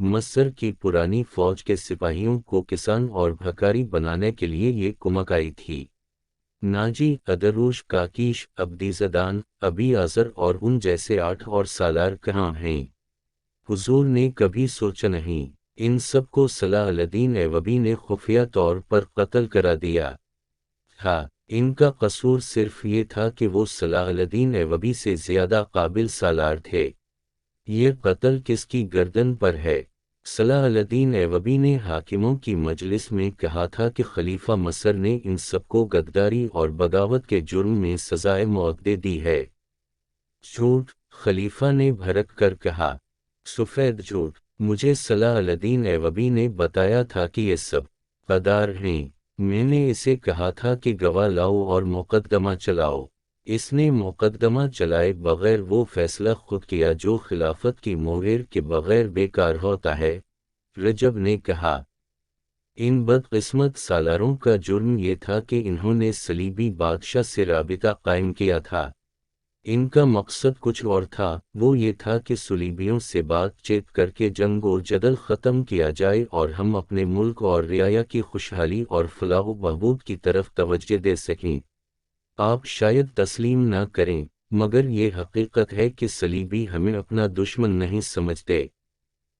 مصر کی پرانی فوج کے سپاہیوں کو کسان اور بھکاری بنانے کے لیے یہ کمک آئی تھی۔ ناجی، ادروش، کاکیش، ابدی زدان، ابی آزر اور ان جیسے 8 اور سالار کہاں ہیں؟ حضور نے کبھی سوچا نہیں۔ ان سب کو صلاح الدین ایوبی نے خفیہ طور پر قتل کرا دیا تھا۔ ان کا قصور صرف یہ تھا کہ وہ صلاح الدین ایوبی سے زیادہ قابل سالار تھے۔ یہ قتل کس کی گردن پر ہے؟ صلاح الدین ایوبی نے حاکموں کی مجلس میں کہا تھا کہ خلیفہ مصر نے ان سب کو غداری اور بغاوت کے جرم میں سزائے موت دے دی ہے۔ جھوٹ، خلیفہ نے بھڑک کر کہا۔ سفید جھوٹ، مجھے صلاح الدین ایوبی نے بتایا تھا کہ یہ سب غدار ہیں۔ میں نے اسے کہا تھا کہ گواہ لاؤ اور مقدمہ چلاؤ۔ اس نے مقدمہ چلائے بغیر وہ فیصلہ خود کیا جو خلافت کی مہر کے بغیر بیکار ہوتا ہے۔ رجب نے کہا، ان بدقسمت سالاروں کا جرم یہ تھا کہ انہوں نے صلیبی بادشاہ سے رابطہ قائم کیا تھا۔ ان کا مقصد کچھ اور تھا، وہ یہ تھا کہ صلیبیوں سے بات چیت کر کے جنگ و جدل ختم کیا جائے اور ہم اپنے ملک اور رعایا کی خوشحالی اور فلاح و بہبود کی طرف توجہ دے سکیں۔ آپ شاید تسلیم نہ کریں، مگر یہ حقیقت ہے کہ صلیبی ہمیں اپنا دشمن نہیں سمجھتے۔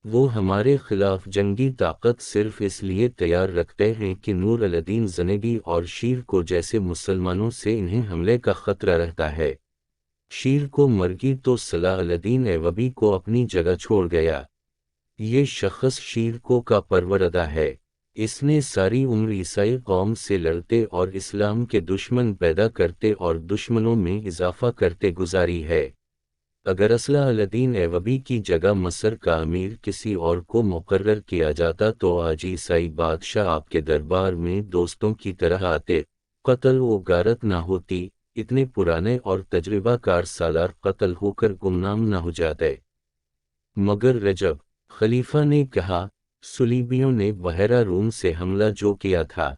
وہ ہمارے خلاف جنگی طاقت صرف اس لیے تیار رکھتے ہیں کہ نور الدین زنگی اور شیر کو جیسے مسلمانوں سے انہیں حملے کا خطرہ رہتا ہے۔ شیر کو مرگی تو صلاح الدین ایوبی کو اپنی جگہ چھوڑ گیا۔ یہ شخص شیر کو کا پروردہ ہے۔ اس نے ساری عمر عیسائی قوم سے لڑتے اور اسلام کے دشمن پیدا کرتے اور دشمنوں میں اضافہ کرتے گزاری ہے۔ اگر صلاح الدین ایوبی کی جگہ مصر کا امیر کسی اور کو مقرر کیا جاتا تو آج عیسائی بادشاہ آپ کے دربار میں دوستوں کی طرح آتے، قتل و غارت نہ ہوتی، اتنے پرانے اور تجربہ کار سالار قتل ہو کر گمنام نہ ہو جاتے۔ مگر رجب، خلیفہ نے کہا، صلیبیوں نے بحیرہ روم سے حملہ جو کیا تھا،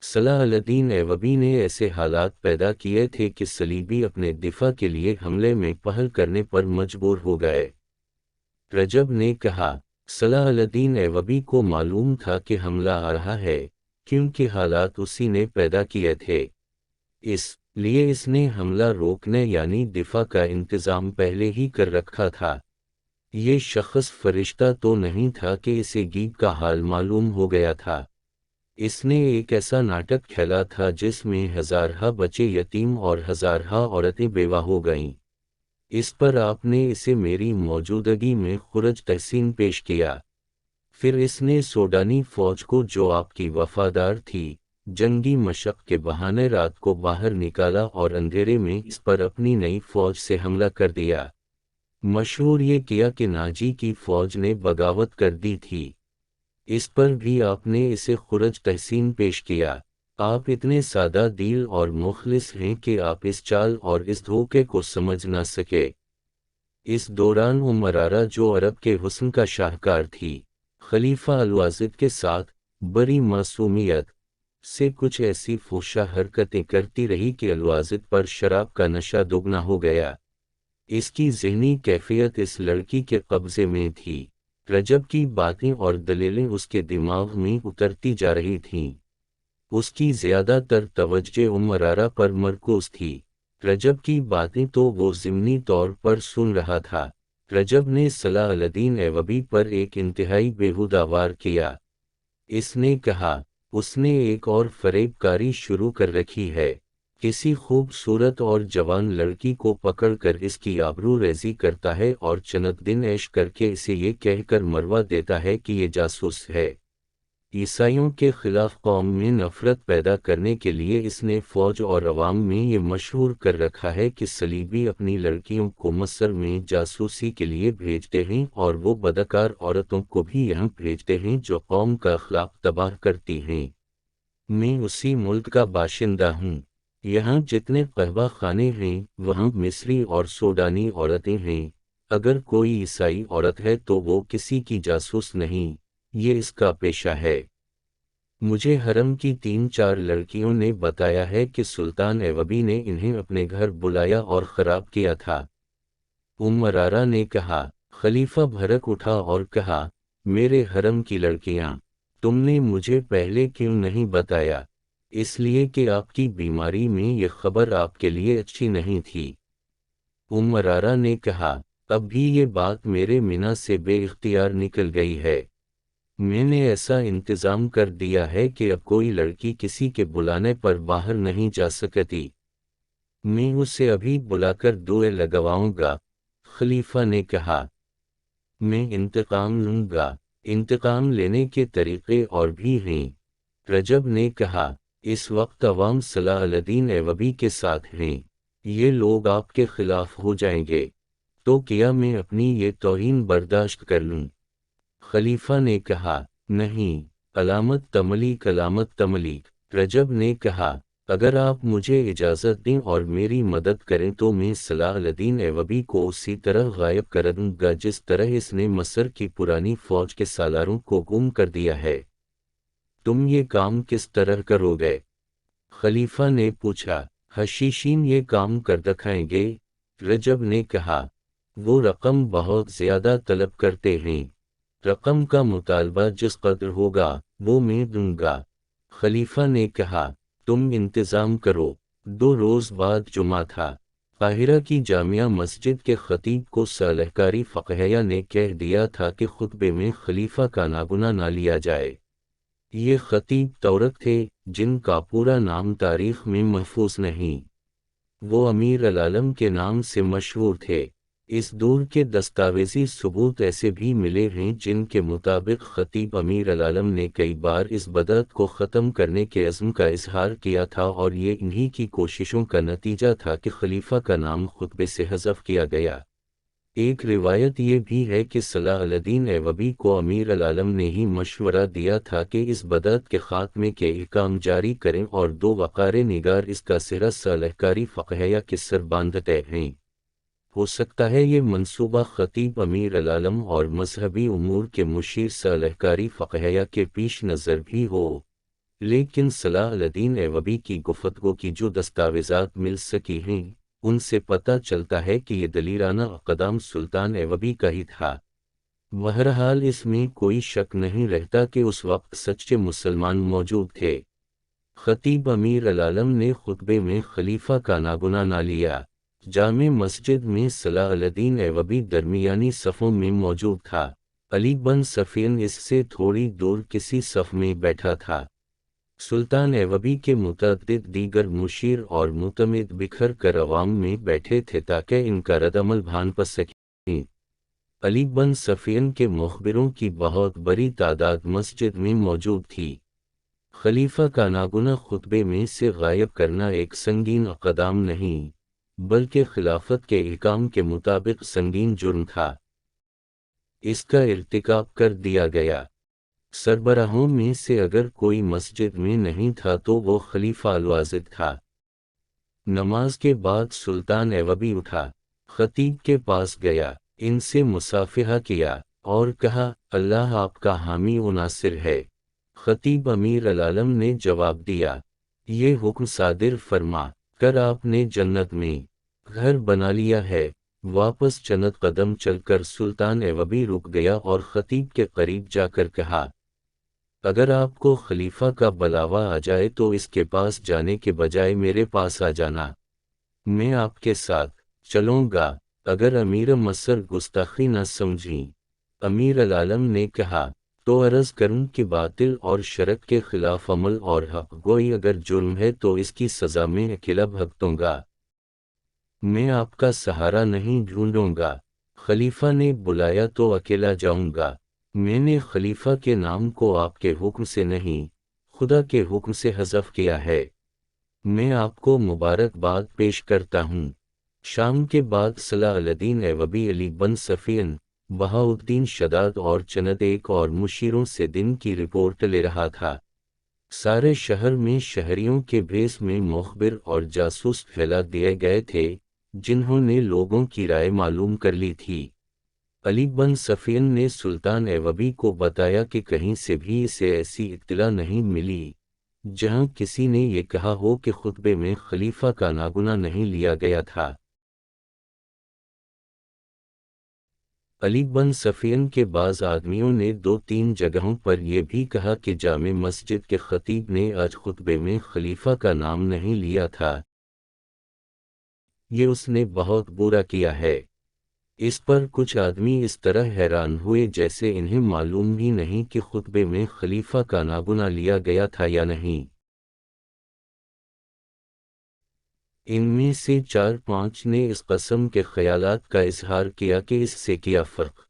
صلاح الدین ایوبی نے ایسے حالات پیدا کیے تھے کہ صلیبی اپنے دفاع کے لیے حملے میں پہل کرنے پر مجبور ہو گئے۔ رجب نے کہا، صلاح الدین ایوبی کو معلوم تھا کہ حملہ آ رہا ہے، کیونکہ حالات اسی نے پیدا کیے تھے۔ اس لیے اس نے حملہ روکنے یعنی دفاع کا انتظام پہلے ہی کر رکھا تھا۔ یہ شخص فرشتہ تو نہیں تھا کہ اسے غیب کا حال معلوم ہو گیا تھا۔ اس نے ایک ایسا ناٹک کھیلا تھا جس میں ہزارہا بچے یتیم اور ہزارہا عورتیں بیوہ ہو گئیں۔ اس پر آپ نے اسے میری موجودگی میں خرج تحسین پیش کیا۔ پھر اس نے سوڈانی فوج کو جو آپ کی وفادار تھی، جنگی مشق کے بہانے رات کو باہر نکالا اور اندھیرے میں اس پر اپنی نئی فوج سے حملہ کر دیا۔ مشہور یہ کیا کہ ناجی کی فوج نے بغاوت کر دی تھی۔ اس پر بھی آپ نے اسے خرج تحسین پیش کیا۔ آپ اتنے سادہ دل اور مخلص ہیں کہ آپ اس چال اور اس دھوکے کو سمجھ نہ سکے۔ اس دوران مرارہ جو عرب کے حسن کا شاہکار تھی، خلیفہ الوازد کے ساتھ بڑی معصومیت سے کچھ ایسی فحشہ حرکتیں کرتی رہی کہ الوازد پر شراب کا نشہ دگنا ہو گیا۔ اس کی ذہنی کیفیت اس لڑکی کے قبضے میں تھی۔ رجب کی باتیں اور دلیلیں اس کے دماغ میں اترتی جا رہی تھیں۔ اس کی زیادہ تر توجہ مرارہ پر مرکوز تھی۔ رجب کی باتیں تو وہ ضمنی طور پر سن رہا تھا۔ رجب نے صلاح الدین ایوبی پر ایک انتہائی بیہودہ وار کیا۔ اس نے کہا، اس نے ایک اور فریب کاری شروع کر رکھی ہے۔ کسی خوبصورت اور جوان لڑکی کو پکڑ کر اس کی آبرو ریزی کرتا ہے اور چند دن عیش کر کے اسے یہ کہہ کر مروا دیتا ہے کہ یہ جاسوس ہے۔ عیسائیوں کے خلاف قوم میں نفرت پیدا کرنے کے لیے اس نے فوج اور عوام میں یہ مشہور کر رکھا ہے کہ صلیبی اپنی لڑکیوں کو مصر میں جاسوسی کے لیے بھیجتے ہیں اور وہ بدکار عورتوں کو بھی یہاں بھیجتے ہیں جو قوم کا اخلاق تباہ کرتی ہیں۔ میں اسی ملک کا باشندہ ہوں۔ یہاں جتنے قہوہ خانے ہیں وہاں مصری اور سوڈانی عورتیں ہیں۔ اگر کوئی عیسائی عورت ہے تو وہ کسی کی جاسوس نہیں، یہ اس کا پیشہ ہے۔ مجھے حرم کی 3-4 لڑکیوں نے بتایا ہے کہ سلطان ایوبی نے انہیں اپنے گھر بلایا اور خراب کیا تھا۔ مرارہ نے کہا۔ خلیفہ بھڑک اٹھا اور کہا، میرے حرم کی لڑکیاں، تم نے مجھے پہلے کیوں نہیں بتایا؟ اس لیے کہ آپ کی بیماری میں یہ خبر آپ کے لیے اچھی نہیں تھی۔ عمرارہ نے کہا، اب بھی یہ بات میرے منہ سے بے اختیار نکل گئی ہے۔ میں نے ایسا انتظام کر دیا ہے کہ اب کوئی لڑکی کسی کے بلانے پر باہر نہیں جا سکتی۔ میں اسے ابھی بلا کر دعوے لگواؤں گا۔ خلیفہ نے کہا، میں انتقام لوں گا۔ انتقام لینے کے طریقے اور بھی ہیں۔ رجب نے کہا، اس وقت عوام صلاح الدین ایوبی کے ساتھ ہیں۔ یہ لوگ آپ کے خلاف ہو جائیں گے تو کیا میں اپنی یہ توہین برداشت کر لوں؟ خلیفہ نے کہا، نہیں، علامت تملیک، علامت تملیک۔ رجب نے کہا، اگر آپ مجھے اجازت دیں اور میری مدد کریں تو میں صلاح الدین ایوبی کو اسی طرح غائب کر دوں گا جس طرح اس نے مصر کی پرانی فوج کے سالاروں کو گم کر دیا ہے۔ تم یہ کام کس طرح کرو گے؟ خلیفہ نے پوچھا، حشیشین یہ کام کر دکھائیں گے۔ رجب نے کہا، وہ رقم بہت زیادہ طلب کرتے ہیں۔ رقم کا مطالبہ جس قدر ہوگا وہ میں دوں گا۔ خلیفہ نے کہا، تم انتظام کرو۔ 2 روز بعد جمعہ تھا۔ قاہرہ کی جامعہ مسجد کے خطیب کو صالحکاری فقیہ نے کہہ دیا تھا کہ خطبے میں خلیفہ کا ناگناہ نہ لیا جائے۔ یہ خطیب تورک تھے جن کا پورا نام تاریخ میں محفوظ نہیں۔ وہ امیر العالم کے نام سے مشہور تھے۔ اس دور کے دستاویزی ثبوت ایسے بھی ملے ہیں جن کے مطابق خطیب امیر العالم نے کئی بار اس بدعت کو ختم کرنے کے عزم کا اظہار کیا تھا اور یہ انہی کی کوششوں کا نتیجہ تھا کہ خلیفہ کا نام خطبے سے حذف کیا گیا۔ ایک روایت یہ بھی ہے کہ صلاح الدین ایوبی کو امیر العالم نے ہی مشورہ دیا تھا کہ اس بدعت کے خاتمے کے احکام جاری کریں اور 2 وقار نگار اس کا سرا صالحکاری فقیہ کے سر باندھتے ہیں۔ ہو سکتا ہے یہ منصوبہ خطیب امیر العالم اور مذہبی امور کے مشیر صالحکاری فقیہ کے پیش نظر بھی ہو، لیکن صلاح الدین ایوبی کی گفتگو کی جو دستاویزات مل سکی ہیں ان سے پتہ چلتا ہے کہ یہ دلیرانہ اقدام سلطان ایوبی کا ہی تھا۔ بہرحال اس میں کوئی شک نہیں رہتا کہ اس وقت سچے مسلمان موجود تھے۔ خطیب امیر العالم نے خطبے میں خلیفہ کا ناگناہ نہ لیا۔ جامع مسجد میں صلاح الدین ایوبی درمیانی صفوں میں موجود تھا۔ علی بن سفین اس سے تھوڑی دور کسی صف میں بیٹھا تھا۔ سلطان ایوبی کے متعدد دیگر مشیر اور معتمد بکھر کر عوام میں بیٹھے تھے تاکہ ان کا رد عمل بھانپ سکیں۔ علی بن سفین کے مخبروں کی بہت بڑی تعداد مسجد میں موجود تھی۔ خلیفہ کا ناگناہ خطبے میں سے غائب کرنا ایک سنگین اقدام نہیں بلکہ خلافت کے احکام کے مطابق سنگین جرم تھا۔ اس کا ارتکاب کر دیا گیا۔ سربراہوں میں سے اگر کوئی مسجد میں نہیں تھا تو وہ خلیفہ الوازد تھا۔ نماز کے بعد سلطان ایوبی اٹھا، خطیب کے پاس گیا، ان سے مصافحہ کیا اور کہا، اللہ آپ کا حامی و ناصر ہے۔ خطیب امیر العالم نے جواب دیا، یہ حکم صادر فرما کر آپ نے جنت میں گھر بنا لیا ہے۔ واپس چند قدم چل کر سلطان ایوبی رک گیا اور خطیب کے قریب جا کر کہا، اگر آپ کو خلیفہ کا بلاوا آ جائے تو اس کے پاس جانے کے بجائے میرے پاس آ جانا، میں آپ کے ساتھ چلوں گا۔ اگر امیر مصر گستاخی نہ سمجھیں۔ امیر العالم نے کہا، تو عرض کروں کہ باطل اور شرک کے خلاف عمل اور حق گوئی اگر جرم ہے تو اس کی سزا میں اکیلا بھگتوں گا، میں آپ کا سہارا نہیں ڈھونڈوں گا۔ خلیفہ نے بلایا تو اکیلا جاؤں گا۔ میں نے خلیفہ کے نام کو آپ کے حکم سے نہیں خدا کے حکم سے حذف کیا ہے۔ میں آپ کو مبارکباد پیش کرتا ہوں۔ شام کے بعد صلاح الدین ایوبی علی بن سفین، بہاؤالدین شداد اور چند ایک اور مشیروں سے دن کی رپورٹ لے رہا تھا۔ سارے شہر میں شہریوں کے بھیس میں مخبر اور جاسوس پھیلا دیے گئے تھے جنہوں نے لوگوں کی رائے معلوم کر لی تھی۔ علی بن سفین نے سلطان ایوبی کو بتایا کہ کہیں سے بھی اسے ایسی اطلاع نہیں ملی جہاں کسی نے یہ کہا ہو کہ خطبے میں خلیفہ کا ناگناہ نہیں لیا گیا تھا۔ علی بن سفین کے بعض آدمیوں نے 2-3 جگہوں پر یہ بھی کہا کہ جامع مسجد کے خطیب نے آج خطبے میں خلیفہ کا نام نہیں لیا تھا، یہ اس نے بہت برا کیا ہے۔ اس پر کچھ آدمی اس طرح حیران ہوئے جیسے انہیں معلوم بھی نہیں کہ خطبے میں خلیفہ کا نام لیا گیا تھا یا نہیں۔ ان میں سے 4-5 نے اس قسم کے خیالات کا اظہار کیا کہ اس سے کیا فرق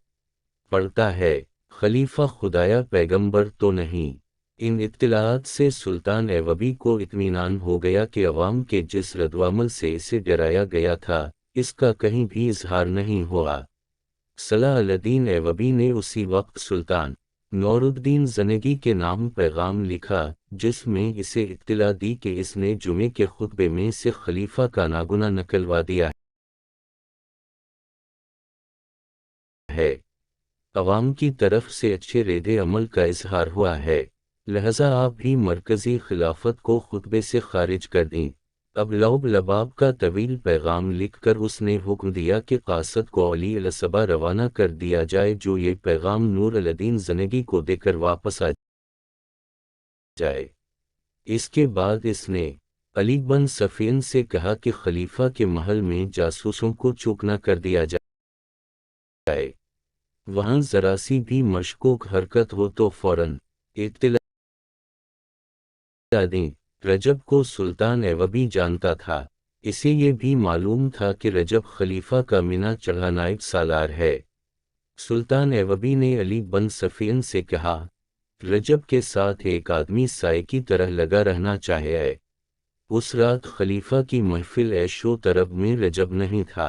پڑتا ہے، خلیفہ خدایا پیغمبر تو نہیں۔ ان اطلاعات سے سلطان ایوبی کو اطمینان ہو گیا کہ عوام کے جس ردعمل سے اسے ڈرایا گیا تھا، اس کا کہیں بھی اظہار نہیں ہوا۔ صلاح الدین ایوبی نے اسی وقت سلطان نور الدین زنگی کے نام پیغام لکھا، جس میں اسے اطلاع دی کہ اس نے جمعے کے خطبے میں سے خلیفہ کا نام نکلوا دیا ہے۔ عوام کی طرف سے اچھے رد عمل کا اظہار ہوا ہے، لہذا آپ بھی مرکزی خلافت کو خطبے سے خارج کر دیں۔ اب لوب لباب کا طویل پیغام لکھ کر اس نے حکم دیا کہ قاصد کو علی الصبا روانہ کر دیا جائے، جو یہ پیغام نور الدین زنگی کو دے کر واپس آ جائے۔ اس کے بعد اس نے علی بن سفین سے کہا کہ خلیفہ کے محل میں جاسوسوں کو چوک نہ کر دیا جائے، وہاں ذرا سی بھی مشکوک حرکت ہو تو فوراً اطلاع دیں۔ رجب کو سلطان ایوبی جانتا تھا، اسے یہ بھی معلوم تھا کہ رجب خلیفہ کا منہ چڑھا نائب سالار ہے۔ سلطان ایوبی نے علی بن سفین سے کہا، رجب کے ساتھ ایک آدمی سائے کی طرح لگا رہنا چاہیے۔ اس رات خلیفہ کی محفل عیش و طرب میں رجب نہیں تھا۔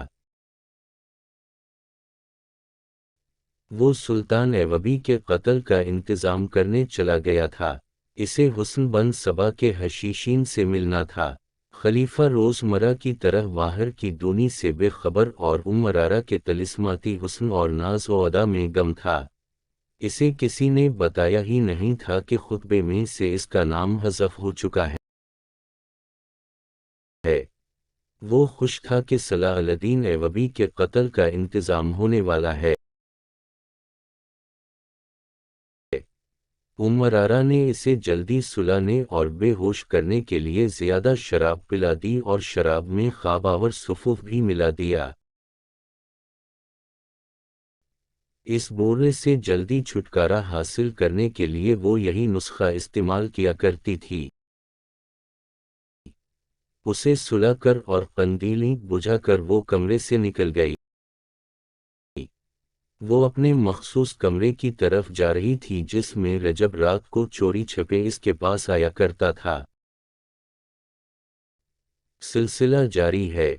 وہ سلطان ایوبی کے قتل کا انتظام کرنے چلا گیا تھا، اسے حسن بن صبا کے حشیشین سے ملنا تھا۔ خلیفہ روزمرہ کی طرح باہر کی دنیا سے بے خبر اور امرارہ کے طلسماتی حسن اور ناز و ادا میں گم تھا۔ اسے کسی نے بتایا ہی نہیں تھا کہ خطبے میں سے اس کا نام حذف ہو چکا ہے۔ وہ خوش تھا کہ صلاح الدین ایوبی کے قتل کا انتظام ہونے والا ہے۔ امرارہ نے اسے جلدی سلانے اور بے ہوش کرنے کے لیے زیادہ شراب پلا دی اور شراب میں خواب آور صفوف بھی ملا دیا۔ اس بورے سے جلدی چھٹکارا حاصل کرنے کے لیے وہ یہی نسخہ استعمال کیا کرتی تھی۔ اسے سلا کر اور قندیلیں بجھا کر وہ کمرے سے نکل گئی۔ وہ اپنے مخصوص کمرے کی طرف جا رہی تھی جس میں رجب رات کو چوری چھپے اس کے پاس آیا کرتا تھا۔ سلسلہ جاری ہے۔